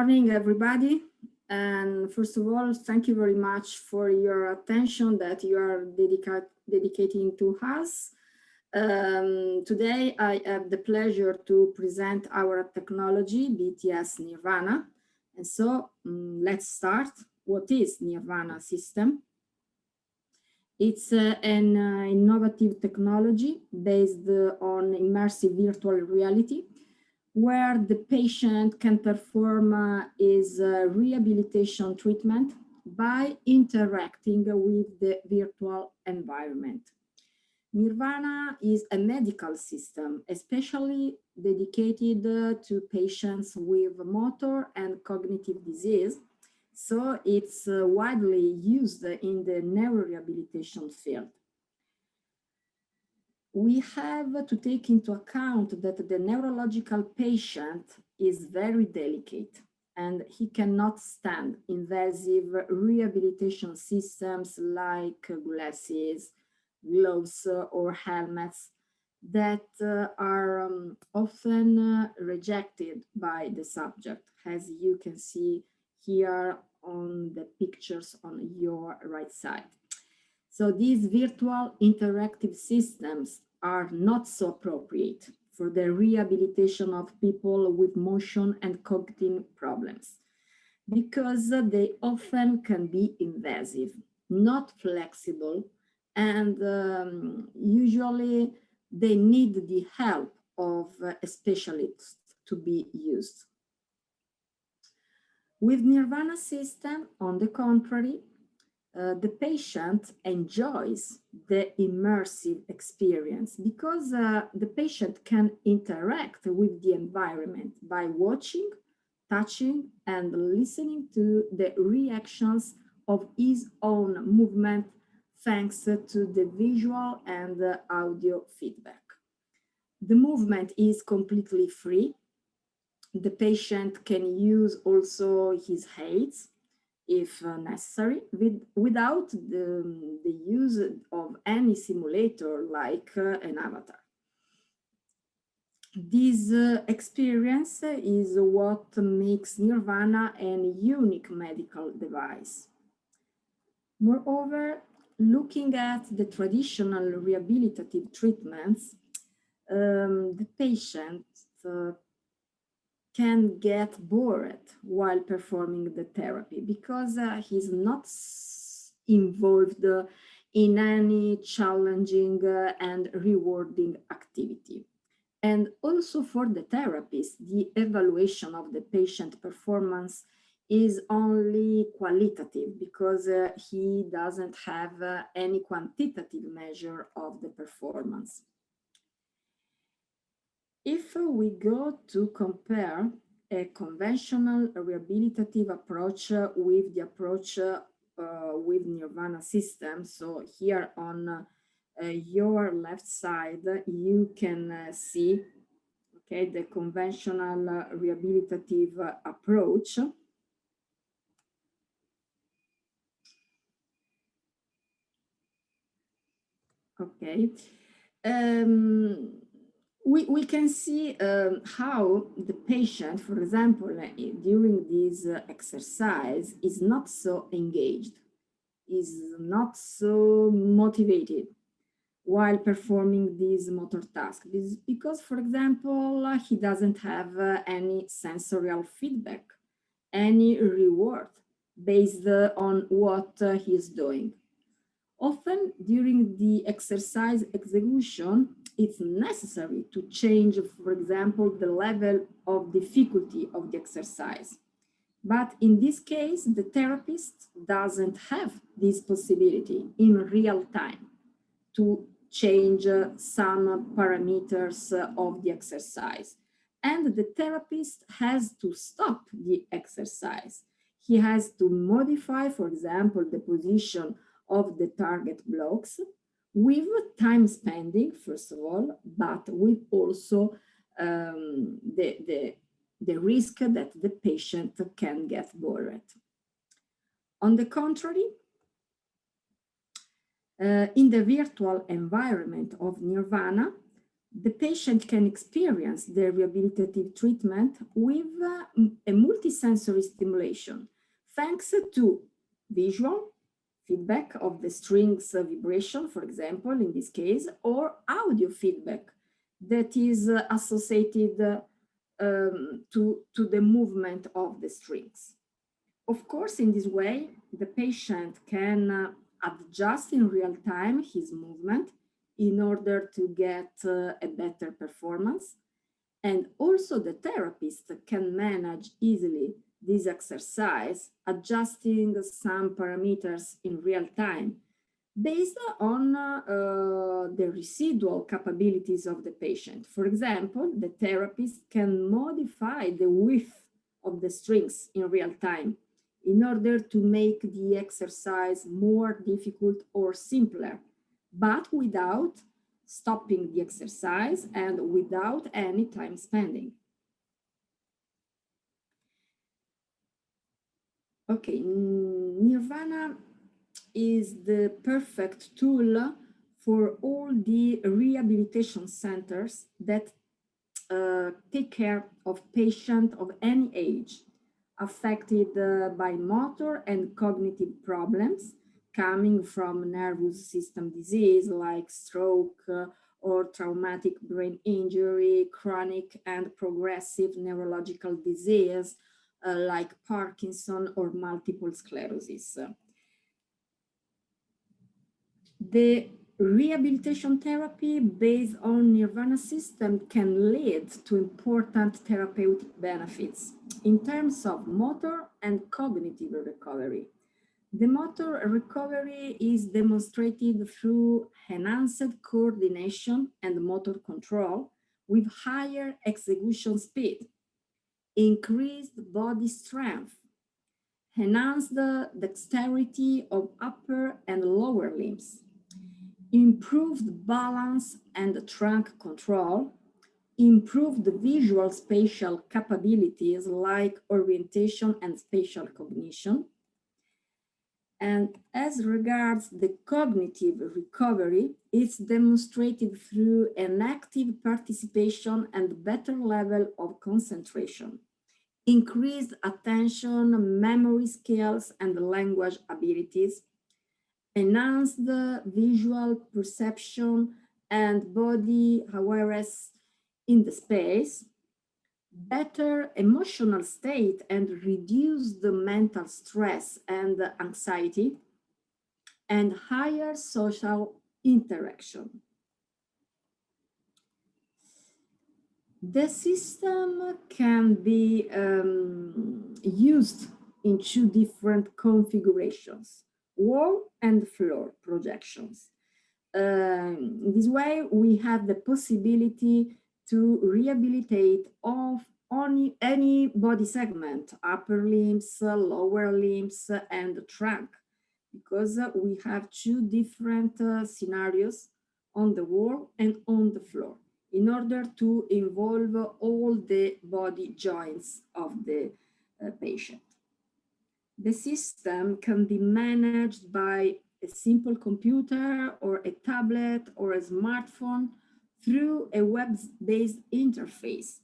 morning, everybody. And first of all, thank you very much for your attention that you are dedicating to us. Today, I have the pleasure to present our technology, BTS Nirvana. And so let's start. What is Nirvana system? It's an innovative technology based on immersive virtual reality, where the patient can perform his rehabilitation treatment by interacting with the virtual environment. Nirvana is a medical system, especially dedicated to patients with motor and cognitive disease. So it's widely used in the neurorehabilitation field. We have to take into account that the neurological patient is very delicate and he cannot stand invasive rehabilitation systems like glasses, gloves, or helmets that are often rejected by the subject, as you can see here on the pictures on your right side. So these virtual interactive systems are not so appropriate for the rehabilitation of people with motion and cognitive problems because they often can be invasive, not flexible, and usually they need the help of a specialist to be used. With Nirvana system, on the contrary, the patient enjoys the immersive experience because the patient can interact with the environment by watching, touching, and listening to the reactions of his own movement thanks to the visual and audio feedback. The movement is completely free. The patient can use also his aids if necessary, without the use of any simulator like an avatar. This experience is what makes Nirvana a unique medical device. Moreover, looking at the traditional rehabilitative treatments, the patient can get bored while performing the therapy because he's not involved in any challenging and rewarding activity. And also for the therapist, the evaluation of the patient performance is only qualitative because he doesn't have any quantitative measure of the performance. If we go to compare a conventional rehabilitative approach with the approach with Nirvana system, so here on your left side, you can see, okay, the conventional rehabilitative approach. Okay. We can see how the patient, for example, during this exercise is not so engaged, is not so motivated while performing this motor task. This is because, for example, he doesn't have any sensorial feedback, any reward based on what he's doing. Often during the exercise execution, it's necessary to change, for example, the level of difficulty of the exercise. But in this case, the therapist doesn't have this possibility in real time to change some parameters of the exercise. And the therapist has to stop the exercise. He has to modify, for example, the position of the target blocks with time spending, first of all, but with also the risk that the patient can get bored. On the contrary, in the virtual environment of Nirvana, The patient can experience the rehabilitative treatment with a multisensory stimulation, thanks to visual feedback of the strings vibration, for example, in this case, or audio feedback that is associated to the movement of the strings. Of course, in this way, the patient can adjust in real time his movement in order to get a better performance. And also the therapist can manage easily this exercise, adjusting some parameters in real time based on the residual capabilities of the patient. For example, the therapist can modify the width of the strings in real time in order to make the exercise more difficult or simpler, but without stopping the exercise and without any time spending. Okay, Nirvana is the perfect tool for all the rehabilitation centers that take care of patients of any age affected by motor and cognitive problems coming from nervous system disease like stroke or traumatic brain injury, chronic and progressive neurological disease like Parkinson or multiple sclerosis. The rehabilitation therapy based on Nirvana system can lead to important therapeutic benefits in terms of motor and cognitive recovery. The motor recovery is demonstrated through enhanced coordination and motor control with higher execution speed, increased body strength, enhanced dexterity of upper and lower limbs, improved balance and trunk control, improved visual spatial capabilities like orientation and spatial cognition. And as regards the cognitive recovery, it's demonstrated through an active participation and better level of concentration, increased attention, memory skills, and language abilities, enhanced visual perception and body awareness in the space, better emotional state and reduce the mental stress and anxiety, and higher social interaction. The system can be used in two different configurations, wall and floor projections. In this way, we have the possibility to rehabilitate of any body segment, upper limbs, lower limbs, and trunk, because we have two different scenarios on the wall and on the floor in order to involve all the body joints of the patient. The system can be managed by a simple computer or a tablet or a smartphone through a web-based interface.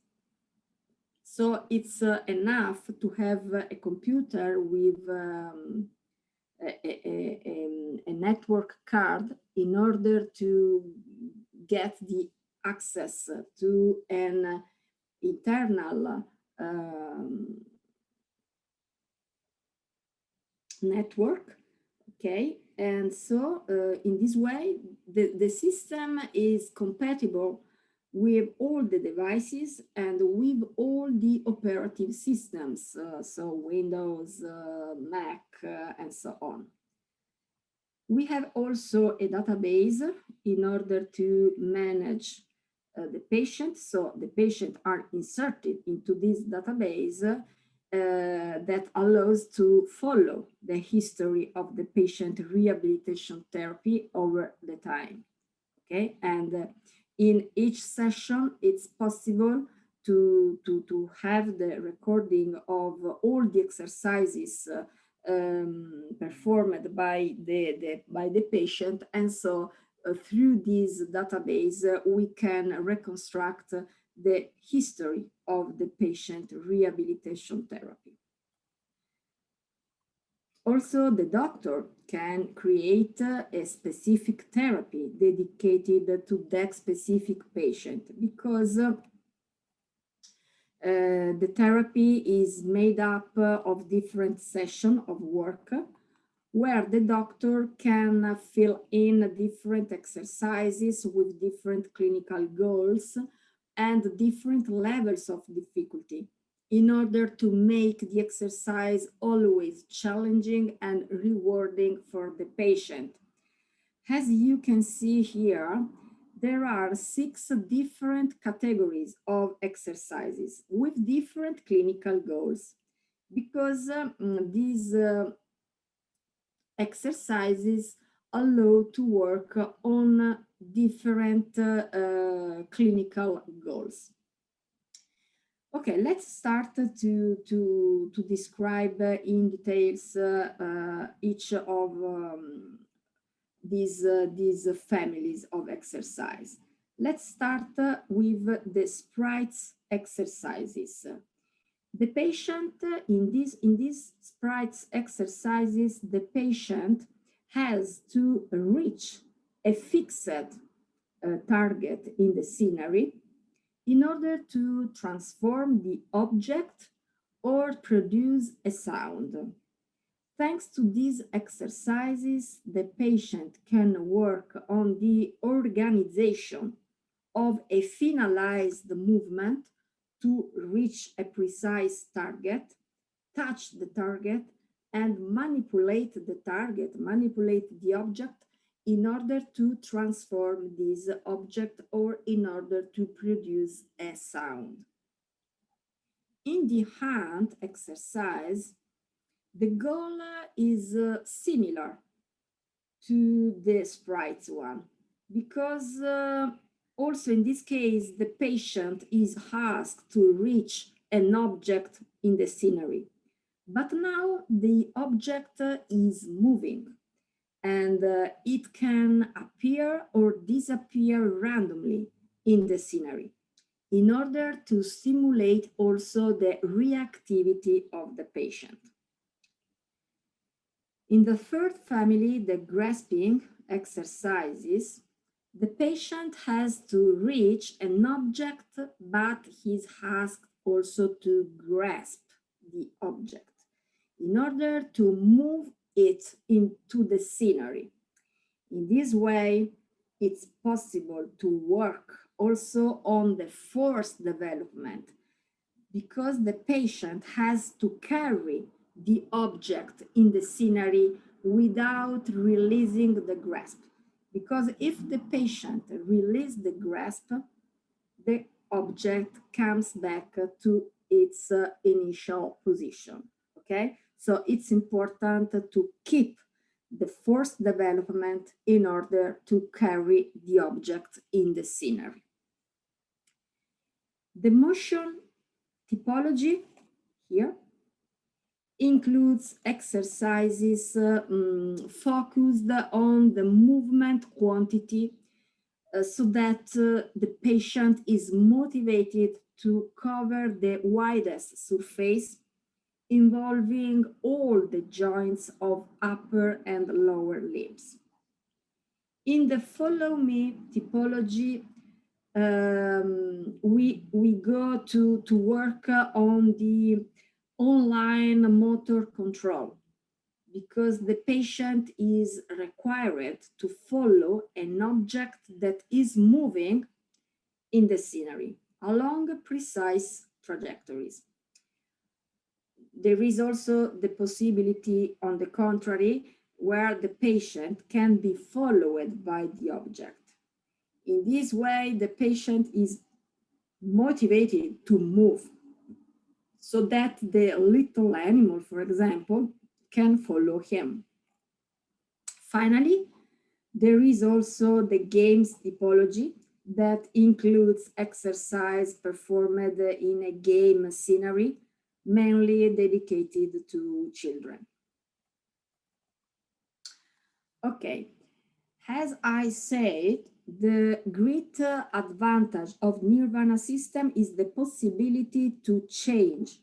So it's enough to have a computer with a network card in order to get the access to an internal network, okay? And so in this way, the system is compatible with all the devices and with all the operative systems, so Windows, Mac, and so on. We have also a database in order to manage the patient. So the patient are inserted into this database that allows to follow the history of the patient rehabilitation therapy over the time. Okay, and in each session, it's possible to have the recording of all the exercises performed by the patient, and so through this database, we can reconstruct the history of the patient rehabilitation therapy. Also, the doctor can create a specific therapy dedicated to that specific patient, because the therapy is made up of different sessions of work where the doctor can fill in different exercises with different clinical goals and different levels of difficulty in order to make the exercise always challenging and rewarding for the patient. As you can see here, there are 6 different categories of exercises with different clinical goals, because these exercises allow to work on different clinical goals. Okay, let's start to describe in details each of these families of exercise. Let's start with the sprites exercises. The patient in these sprites exercises, the patient has to reach a fixed target in the scenery in order to transform the object or produce a sound. Thanks to these exercises, the patient can work on the organization of a finalized movement to reach a precise target, touch the target, and manipulate the target, manipulate the object in order to transform this object or in order to produce a sound. In the hand exercise, the goal is similar to the sprites one, because also in this case, the patient is asked to reach an object in the scenery. But now the object is moving, and it can appear or disappear randomly in the scenery in order to stimulate also the reactivity of the patient. In the third family, the grasping exercises, the patient has to reach an object, but he's asked also to grasp the object in order to move it into the scenery. In this way, it's possible to work also on the force development, because the patient has to carry the object in the scenery without releasing the grasp. Because if the patient releases the grasp, the object comes back to its initial position, okay? So it's important to keep the force development in order to carry the object in the scenery. The motion typology here includes exercises focused on the movement quantity so that the patient is motivated to cover the widest surface, involving all the joints of upper and lower limbs. In the follow me typology, we go to work on the online motor control, because the patient is required to follow an object that is moving in the scenery along precise trajectories. There is also the possibility, on the contrary, where the patient can be followed by the object. In this way, the patient is motivated to move so that the little animal, for example, can follow him. Finally, there is also the games typology that includes exercise performed in a game scenery, mainly dedicated to children. Okay, As I said, the great advantage of Nirvana system is the possibility to change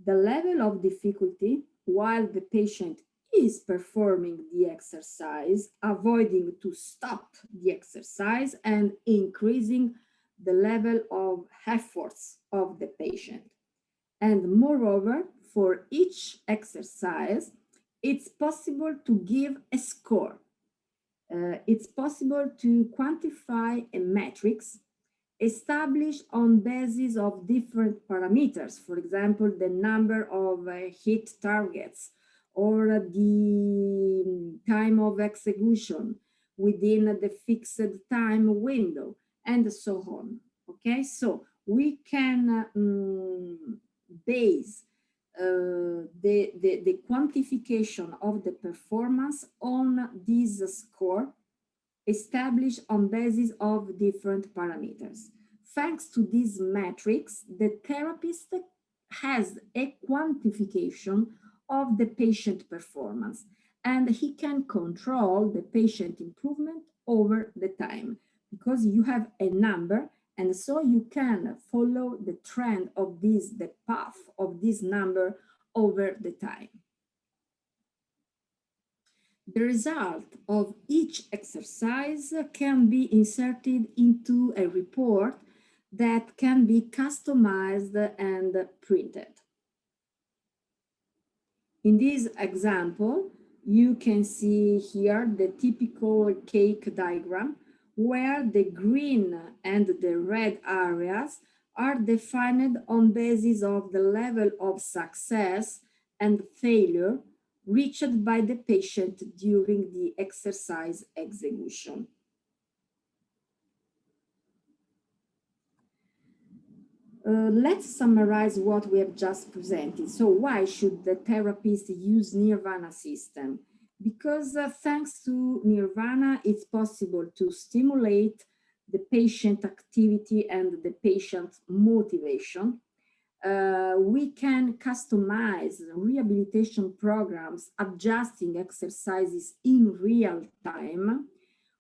the level of difficulty while the patient is performing the exercise, avoiding to stop the exercise and increasing the level of efforts of the patient. And moreover, for each exercise, it's possible to give a score. It's possible to quantify a matrix established on basis of different parameters, for example, the number of hit targets or the time of execution within the fixed time window, and so on. Okay, so we can base the quantification of the performance on this score established on basis of different parameters. Thanks to this matrix, the therapist has a quantification of the patient performance, and he can control the patient improvement over the time because you have a number, and so you can follow the trend of this, the path of this number over the time. The result of each exercise can be inserted into a report that can be customized and printed. In this example, you can see here the typical cake diagram where the green and the red areas are defined on basis of the level of success and failure reached by the patient during the exercise execution. Let's summarize what we have just presented. So why should the therapist use Nirvana system? Because thanks to Nirvana, it's possible to stimulate the patient activity and the patient motivation. We can customize rehabilitation programs, adjusting exercises in real time.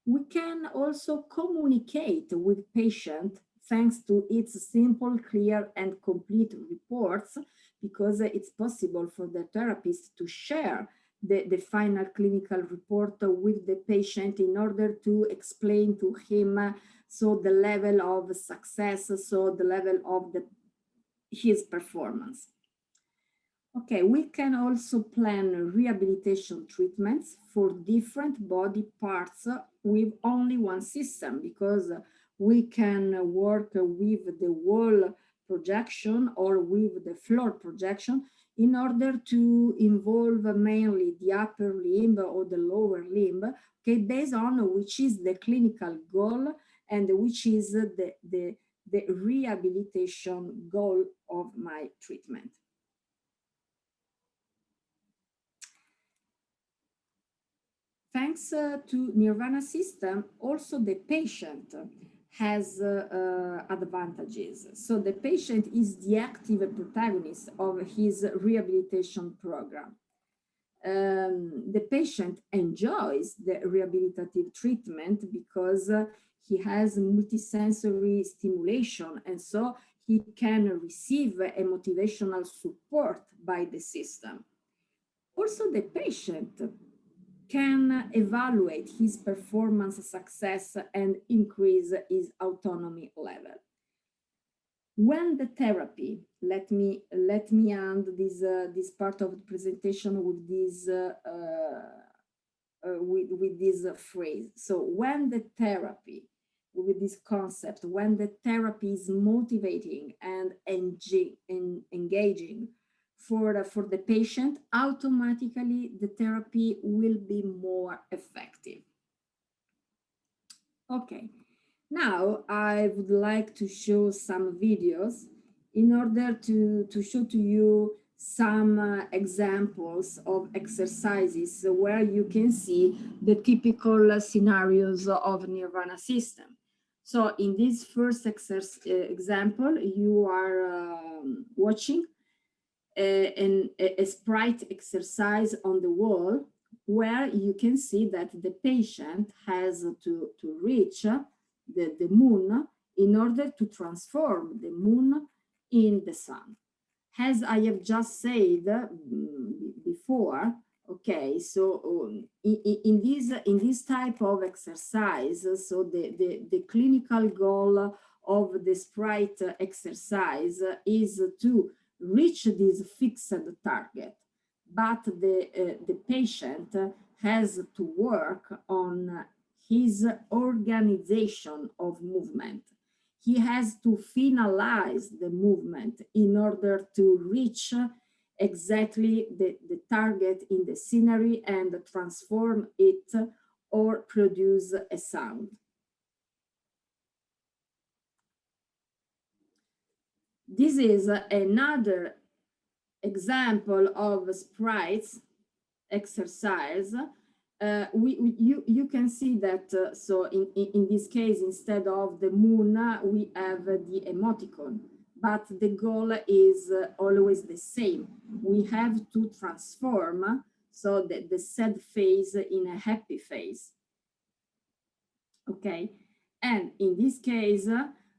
We can also communicate with patient thanks to its simple, clear, and complete reports, because it's possible for the therapist to share the final clinical report with the patient in order to explain to him so the level of success, so the level of his performance. Okay, we can also plan rehabilitation treatments for different body parts with only one system, because we can work with the wall projection or with the floor projection in order to involve mainly the upper limb or the lower limb, okay, based on which is the clinical goal and which is the rehabilitation goal of my treatment. Thanks to Nirvana system, also the patient has advantages. So the patient is the active protagonist of his rehabilitation program. The patient enjoys the rehabilitative treatment because he has multisensory stimulation, and so he can receive a motivational support by the system. Also, the patient can evaluate his performance success and increase his autonomy level. When the therapy, let me end this part of the presentation with this phrase. So when the therapy, with this concept, when the therapy is motivating and engaging for the patient, automatically the therapy will be more effective. Okay, now I would like to show some videos in order to show to you some examples of exercises where you can see the typical scenarios of Nirvana system. So in this first example, you are watching a sprite exercise on the wall where you can see that the patient has to reach the moon in order to transform the moon in the sun. As I have just said before, okay, so in this type of exercise, so the clinical goal of the sprite exercise is to reach this fixed target, but the patient has to work on his organization of movement. He has to finalize the movement in order to reach exactly the target in the scenery and transform it or produce a sound. This is another example of sprites exercise. You can see that, so in this case, instead of the moon, we have the emoticon, but the goal is always the same. We have to transform, so the sad phase in a happy phase. Okay, and in this case,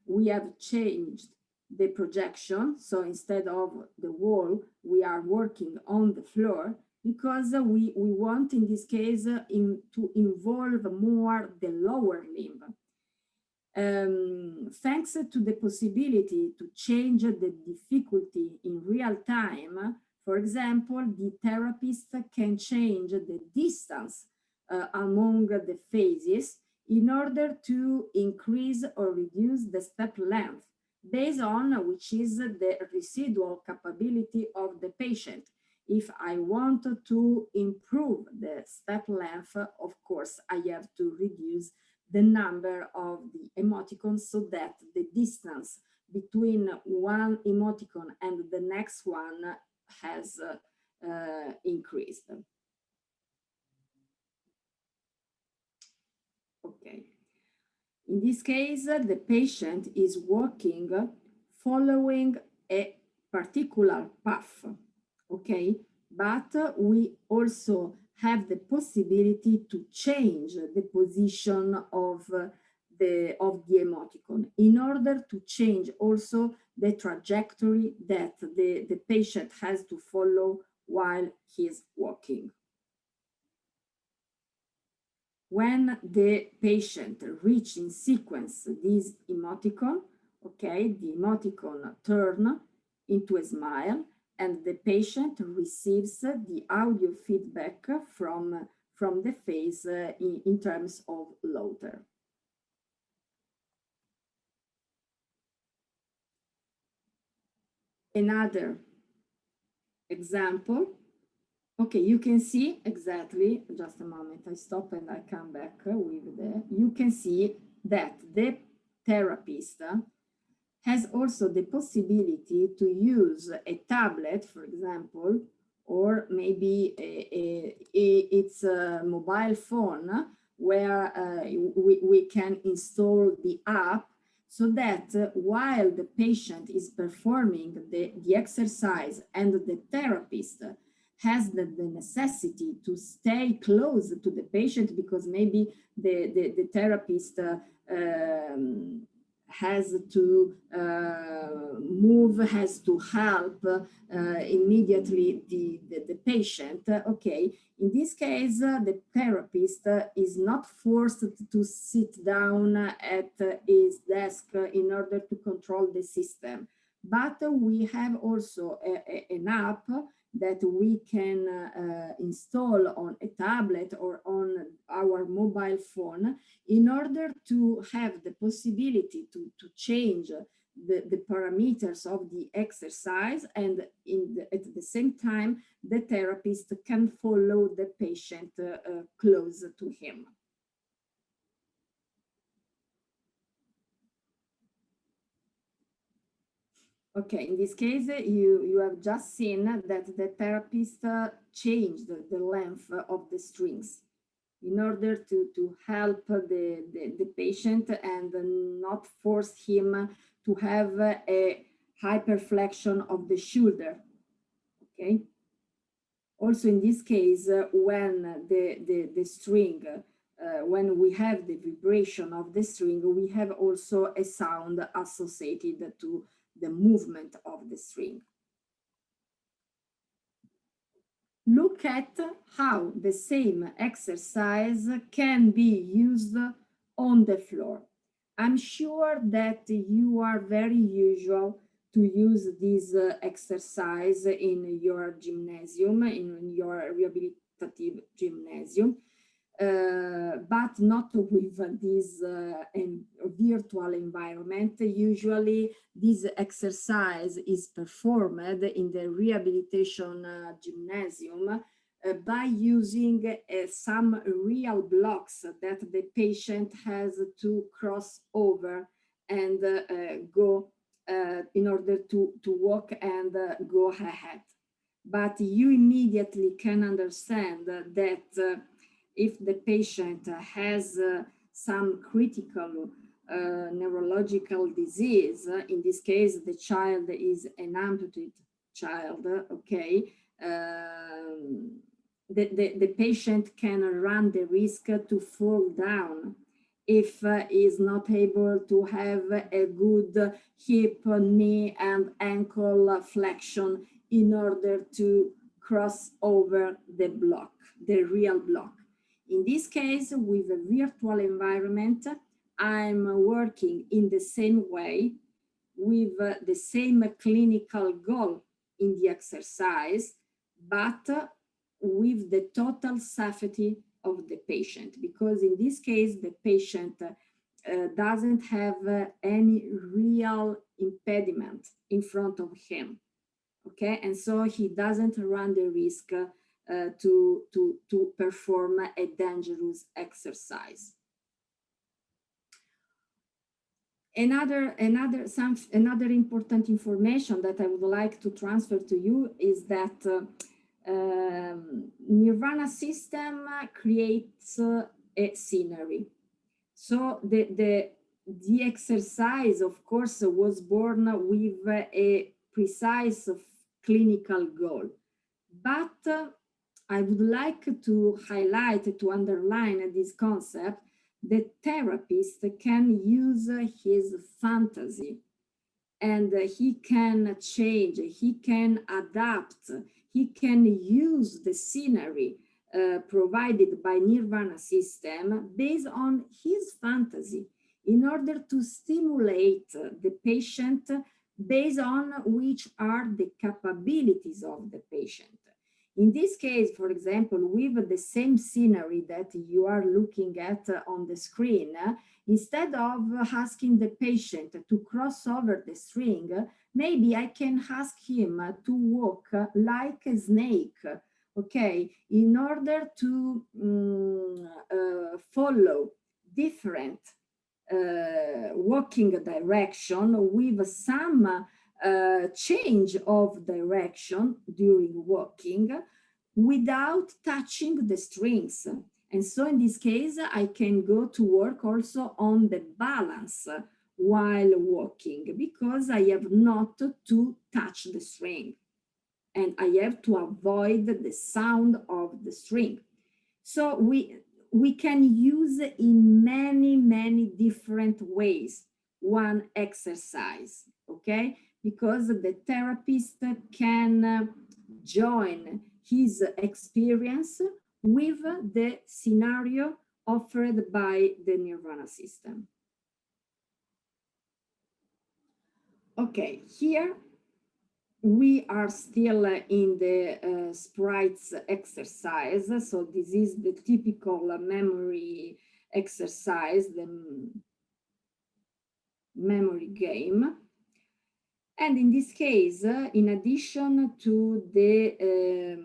we have changed the projection. So instead of the wall, we are working on the floor, because we want in this case to involve more the lower limb. Thanks to the possibility to change the difficulty in real time, for example, the therapist can change the distance among the phases in order to increase or reduce the step length, based on which is the residual capability of the patient. If I want to improve the step length, of course, I have to reduce the number of the emoticons so that the distance between one emoticon and the next one has increased. Okay. In this case, the patient is walking following a particular path, okay? But we also have the possibility to change the position of the emoticon in order to change also the trajectory that the patient has to follow while he's walking. When the patient reaches in sequence this emoticon, okay, the emoticon turn into a smile, and the patient receives the audio feedback from the face in terms of laughter. Another example. Okay, you can see exactly, just a moment, I stop and I come back with you can see that the therapist has also the possibility to use a tablet, for example, or maybe it's a mobile phone where we can install the app, so that while the patient is performing the exercise and the therapist has the necessity to stay close to the patient, because maybe the therapist has to move, has to help immediately the patient. Okay, in this case, the therapist is not forced to sit down at his desk in order to control the system. But we have also an app that we can install on a tablet or on our mobile phone in order to have the possibility to change the parameters of the exercise, and at the same time, the therapist can follow the patient close to him. Okay, in this case, you have just seen that the therapist changed the length of the strings in order to help the patient and not force him to have a hyperflexion of the shoulder, okay? Also in this case, when the string, when we have the vibration of the string, we have also a sound associated to the movement of the string. Look at how the same exercise can be used on the floor. I'm sure that you are very usual to use this exercise in your gymnasium, in your rehabilitative gymnasium, but not with this virtual environment. Usually this exercise is performed in the rehabilitation gymnasium by using some real blocks that the patient has to cross over and go in order to walk and go ahead. But you immediately can understand that if the patient has some critical neurological disease, in this case, the child is an amputated child, okay, the patient can run the risk to fall down if is not able to have a good hip, knee, and ankle flexion in order to cross over the block, the real block. In this case, with a virtual environment, I'm working in the same way with the same clinical goal in the exercise, but with the total safety of the patient, because in this case, the patient doesn't have any real impediment in front of him, okay? And so he doesn't run the risk to perform a dangerous exercise. Another important information that I would like to transfer to you is that Nirvana system creates a scenery. So the exercise, of course, was born with a precise clinical goal. But I would like to highlight, to underline this concept. The therapist can use his fantasy, and he can change, he can adapt, he can use the scenery provided by Nirvana system based on his fantasy in order to stimulate the patient based on which are the capabilities of the patient. In this case, for example, with the same scenery that you are looking at on the screen, instead of asking the patient to cross over the string, maybe I can ask him to walk like a snake, okay, in order to follow different walking direction with some change of direction during walking without touching the strings. And so in this case, I can go to work also on the balance while walking, because I have not to touch the string and I have to avoid the sound of the string. So we can use in many different ways one exercise, okay? Because the therapist can join his experience with the scenario offered by the Nirvana system. Okay, here we are still in the sprites exercise. So this is the typical memory exercise, the memory game. And in this case, in addition to the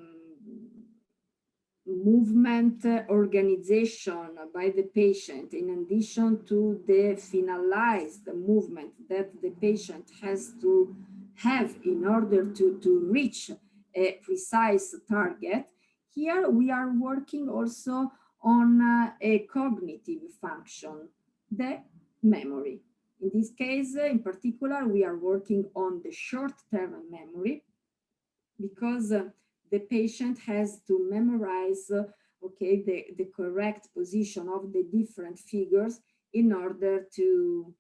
movement organization by the patient, in addition to the finalized movement that the patient has to have in order to reach a precise target, here we are working also on a cognitive function, the memory. In this case, in particular, we are working on the short-term memory, because the patient has to memorize, okay, the correct position of the different figures in order to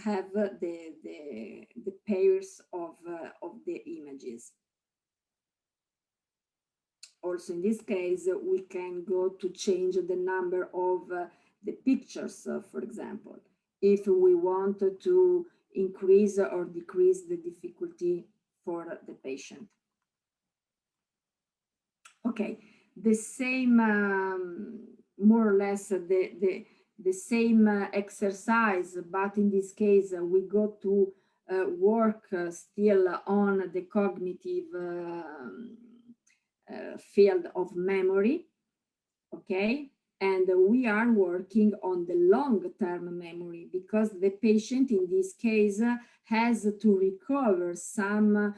have the pairs of the images. Also, in this case, we can go to change the number of the pictures, for example, if we want to increase or decrease the difficulty for the patient. Okay, the same, more or less the same exercise, but in this case, we go to work still on the cognitive field of memory, okay? And we are working on the long-term memory because the patient in this case has to recover some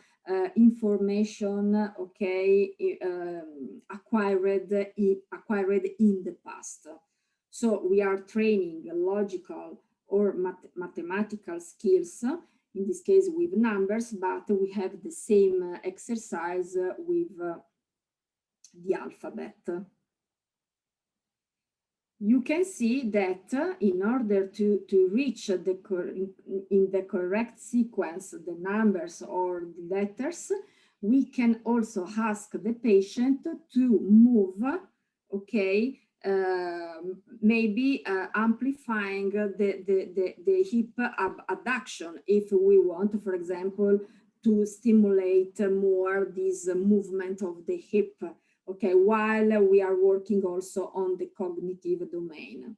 information, okay, acquired in the past. So we are training logical or mathematical skills, in this case with numbers, but we have the same exercise with the alphabet. You can see that in order to reach in the correct sequence the numbers or the letters, we can also ask the patient to move, okay, maybe amplifying the hip abduction if we want, for example, to stimulate more this movement of the hip. Okay, while we are working also on the cognitive domain.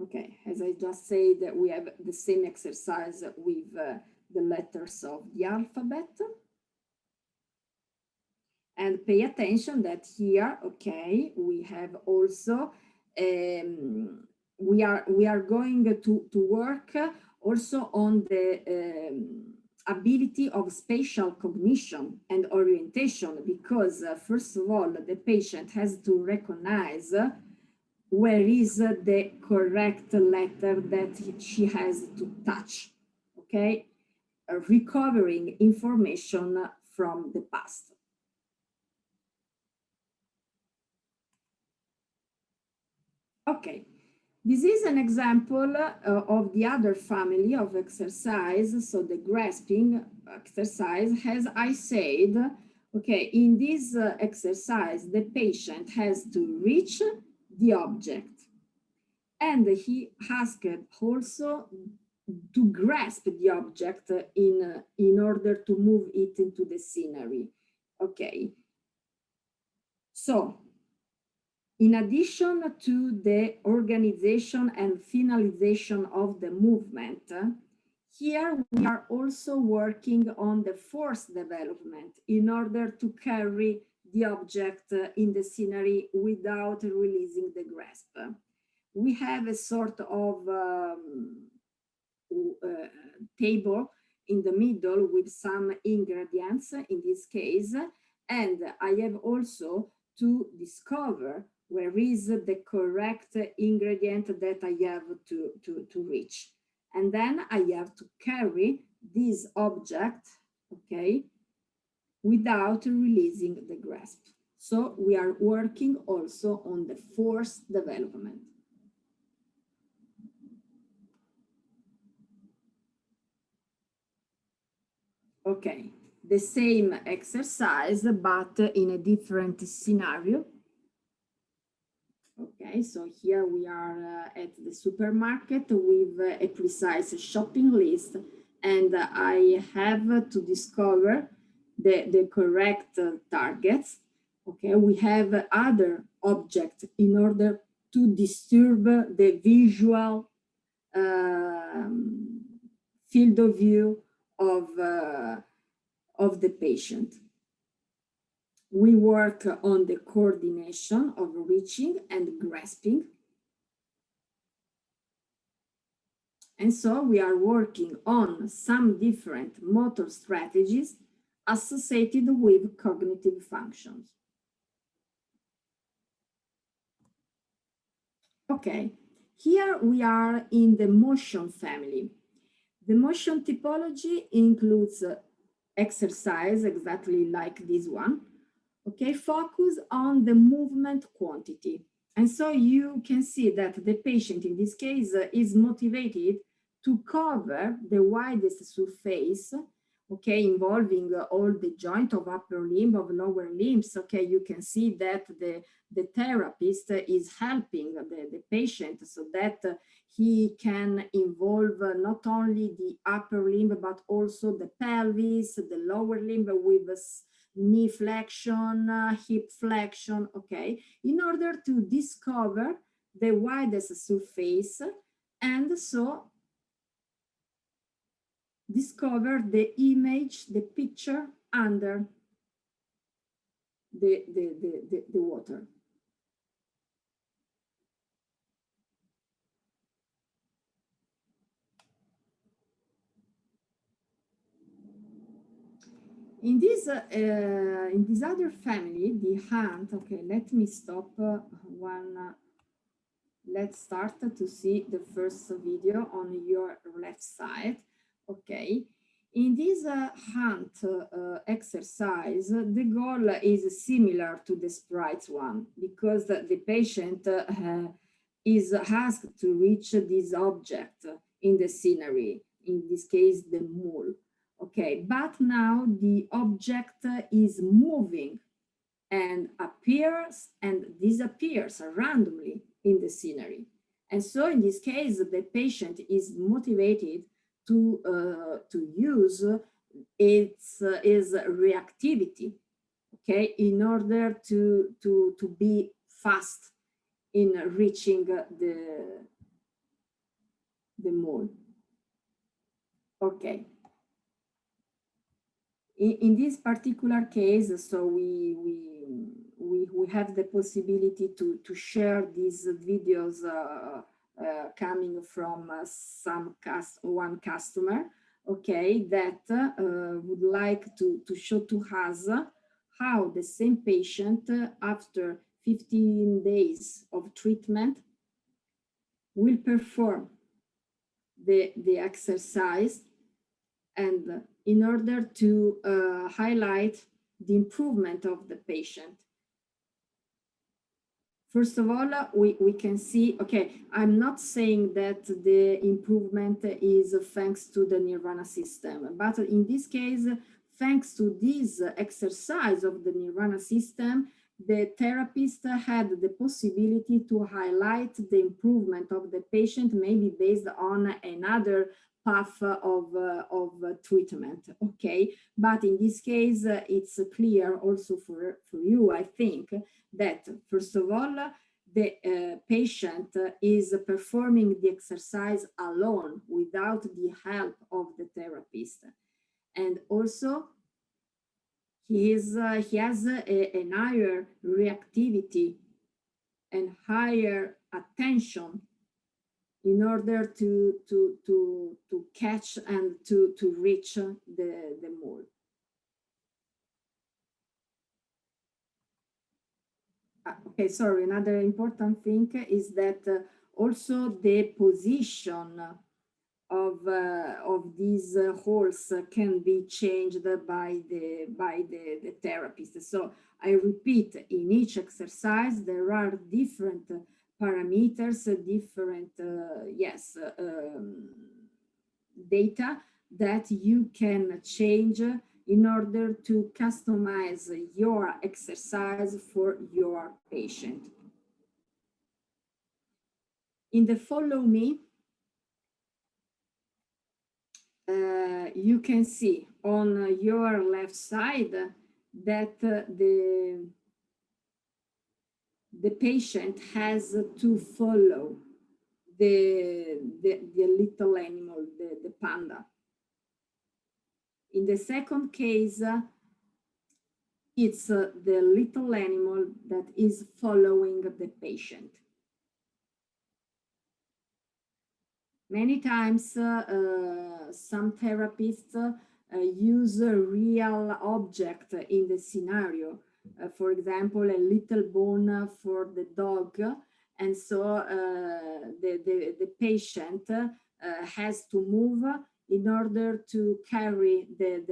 Okay, as I just said, we have the same exercise with the letters of the alphabet. And pay attention that here, okay, we have also, we are going to work also on the ability of spatial cognition and orientation, because first of all, the patient has to recognize where is the correct letter that she has to touch, okay? Recovering information from the past. Okay. This is an example of the other family of exercise. So the grasping exercise, as I said, okay, in this exercise, the patient has to reach the object. And he asked also to grasp the object in order to move it into the scenery. Okay. So, in addition to the organization and finalization of the movement, here we are also working on the force development in order to carry the object in the scenery without releasing the grasp. We have a sort of table in the middle with some ingredients in this case, and I have also to discover where is the correct ingredient that I have to reach. And then I have to carry this object, okay, without releasing the grasp. So we are working also on the force development. Okay, the same exercise, but in a different scenario. Okay, so here we are at the supermarket with a precise shopping list, and I have to discover the correct targets. Okay, we have other objects in order to disturb the visual field of view of the patient. We work on the coordination of reaching and grasping. And so we are working on some different motor strategies associated with cognitive functions. Okay, here we are in the motion family. The motion typology includes exercise exactly like this one. Okay, focus on the movement quantity. And so you can see that the patient in this case is motivated to cover the widest surface, okay, involving all the joint of upper limb, of lower limbs. Okay, you can see that the therapist is helping the patient so that he can involve not only the upper limb, but also the pelvis, the lower limb with knee flexion, hip flexion, okay, in order to discover the widest surface and so discover the image, the picture under the water. In this other family, the hand, okay, let me stop one. Let's start to see the first video on your left side. Okay. In this hand exercise, the goal is similar to the sprites one because the patient is asked to reach this object in the scenery, in this case, the mole. Okay, but now the object is moving and appears and disappears randomly in the scenery. And so in this case, the patient is motivated to use its reactivity, okay, in order to be fast in reaching the mole. Okay. In this particular case, so we have the possibility to share these videos coming from one customer, okay, that would like to show to us how the same patient after 15 days of treatment will perform the exercise, and in order to highlight the improvement of the patient. First of all, we can see, okay, I'm not saying that the improvement is thanks to the Nirvana system, but in this case, thanks to this exercise of the Nirvana system, the therapist had the possibility to highlight the improvement of the patient, maybe based on another path of treatment, okay? But in this case, it's clear also for you, I think, that first of all, the patient is performing the exercise alone without the help of the therapist. And also, he has a higher reactivity and higher attention in order to catch and to reach the mole. Okay, sorry, another important thing is that also the position of these holes can be changed by the therapist. So I repeat, in each exercise there are different parameters, different data that you can change in order to customize your exercise for your patient. In the follow me, you can see on your left side that the patient has to follow the little animal, the panda. In the second case, it's the little animal that is following the patient. Many times, some therapists use a real object in the scenario. For example, a little bone for the dog. And so the patient has to move in order to carry the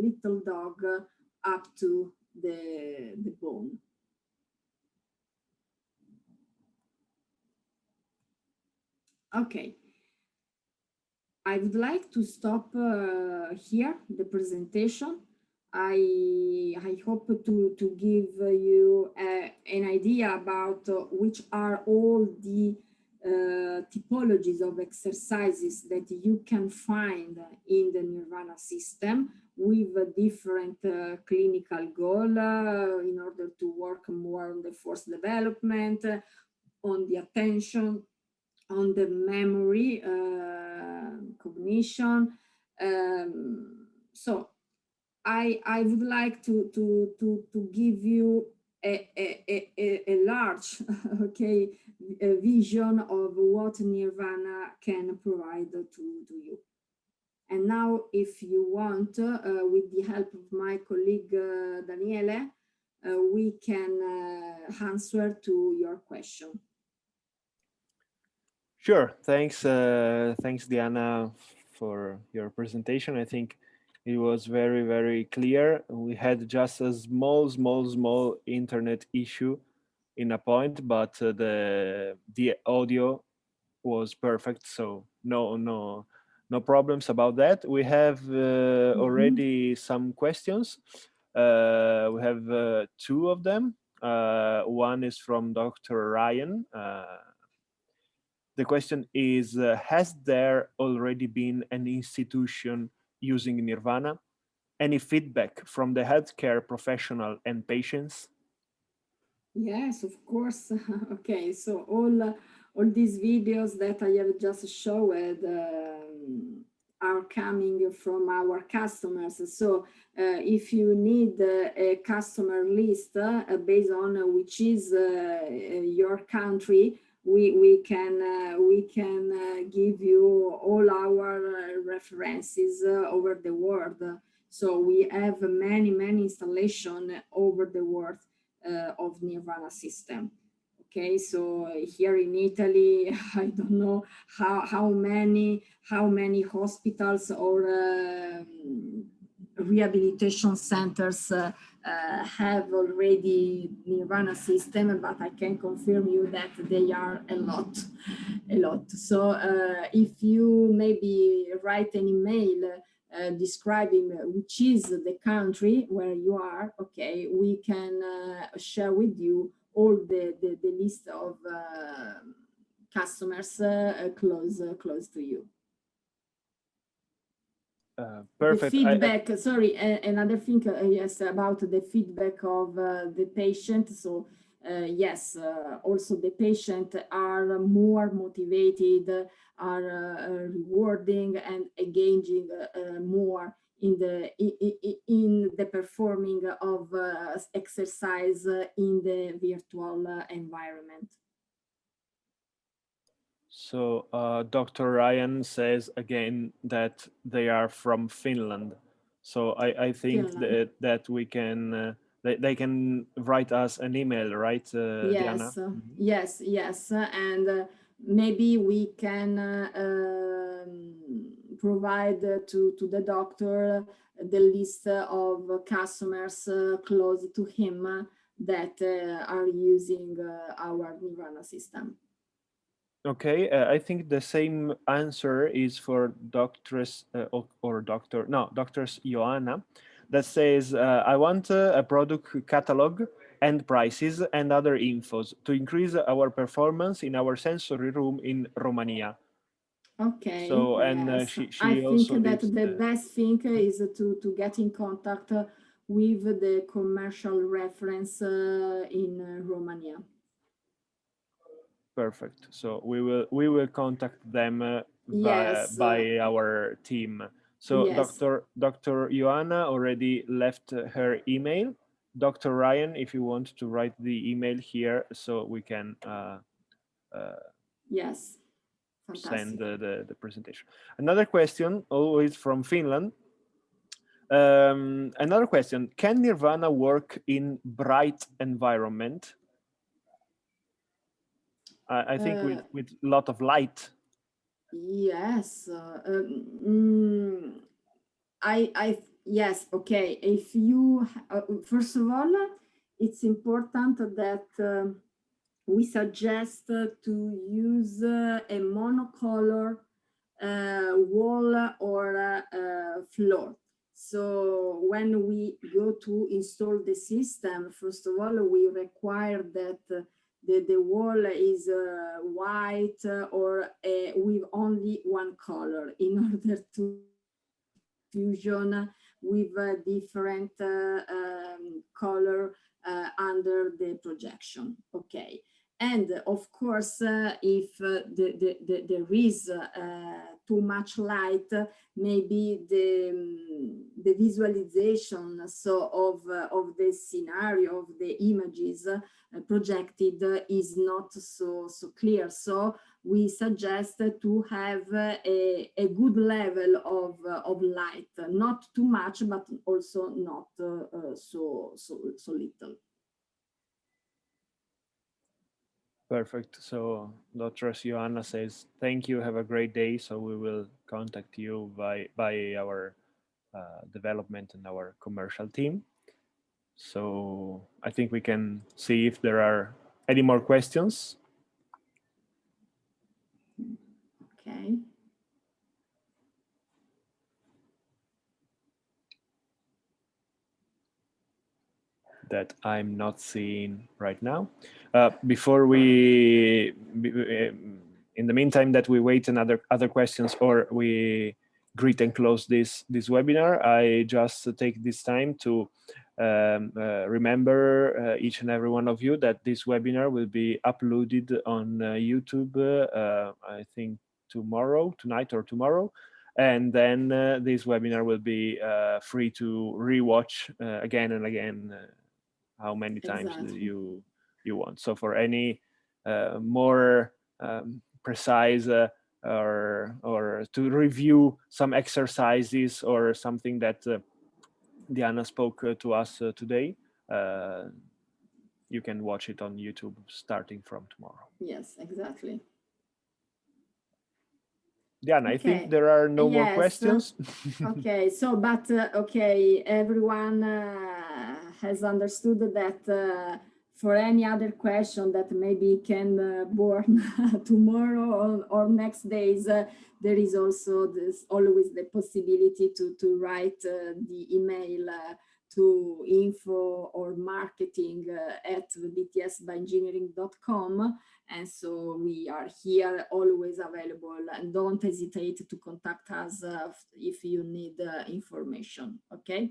little dog up to the bone. Okay. I would like to stop here the presentation. I hope to give you an idea about which are all the typologies of exercises that you can find in the Nirvana system with a different clinical goal in order to work more on the force development, on the attention, on the memory, cognition. So I would like to give you a large okay vision of what Nirvana can provide to you. And now, if you want, with the help of my colleague Daniele, we can answer to your question. Sure. Thanks, Diana, for your presentation. I think it was very, very clear. We had just a small internet issue in a point, but the audio was perfect. So no problems about that. We have already some questions. We have two of them. One is from Dr. Ryan. The question is, has there already been an institution using Nirvana? Any feedback from the healthcare professional and patients? Yes, of course. Okay, so all these videos that I have just showed are coming from our customers. So if you need a customer list based on which is your country, we can give you all our references over the world. So we have many installations over the world of Nirvana system. Okay, so here in Italy, I don't know how many hospitals or rehabilitation centers have already Nirvana system, but I can confirm you that they are a lot. So if you maybe write an email describing which is the country where you are, okay, we can share with you all the list of customers close to you. Perfect. The feedback, sorry, another thing, yes, about the feedback of the patient. So yes, also the patient are more motivated, are rewarding and engaging more in the performing of exercise in the virtual environment. So Dr. Ryan says again that they are from Finland. So I think that we can they can write us an email, right, Diana? Yes, and maybe we can provide to the doctor the list of customers close to him that are using our Nirvana system. Okay, I think the same answer is for doctors doctors Joanna, that says, I want a product catalog and prices and other infos to increase our performance in our sensory room in Romania. Okay. So, and yes. she I think also that lives, the best thing is to get in contact with the commercial reference in Romania. Perfect. So we will contact them by our team. So yes. Dr. Joanna already left her email. Dr. Ryan, if you want to write the email here, so we can yes. Fantastic. Send the presentation. Another question, always from Finland. Another question: can Nirvana work in bright environment? I think with a lot of light. Yes. Yes. Okay. If you, first of all, it's important that we suggest to use a monocolor wall or floor. So when we go to install the system, first of all, we require that the wall is white or with only one color in order to fusion with a different color under the projection. Okay. And of course, if there is too much light, maybe the visualization of the scenario, of the images projected is not so clear. So we suggest to have a good level of light, not too much, but also not so little. Perfect. So Dr. Joanna says, thank you, have a great day. So we will contact you by our development and our commercial team. So I think we can see if there are any more questions. Okay. That I'm not seeing right now. Before we, in the meantime that we wait another other questions or we greet and close this webinar, I just take this time to remember each and every one of you that this webinar will be uploaded on YouTube, I think tonight or tomorrow. And then this webinar will be free to rewatch again and again how many times you want. So for any more precise or to review some exercises or something that Diana spoke to us today, you can watch it on YouTube starting from tomorrow. Yes, exactly. Diana, I think there are no more questions. Okay, so but okay, everyone has understood that for any other question that maybe can born tomorrow or next days, there is also always the possibility to write the email to info or marketing at btsbyengineering.com. And so we are here always available, and don't hesitate to contact us if you need information. Okay.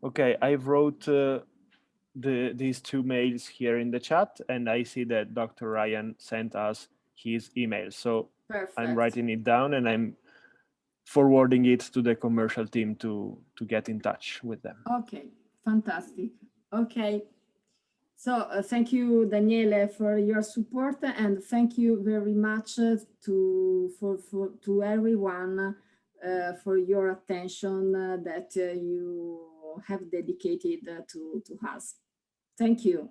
Okay, I wrote these two mails here in the chat, and I see that Dr. Ryan sent us his email. So perfect. I'm writing it down and I'm forwarding it to the commercial team to get in touch with them. Okay, fantastic. Okay. So thank you, Daniele, for your support, and thank you very much to everyone for your attention that you have dedicated to us. Thank you.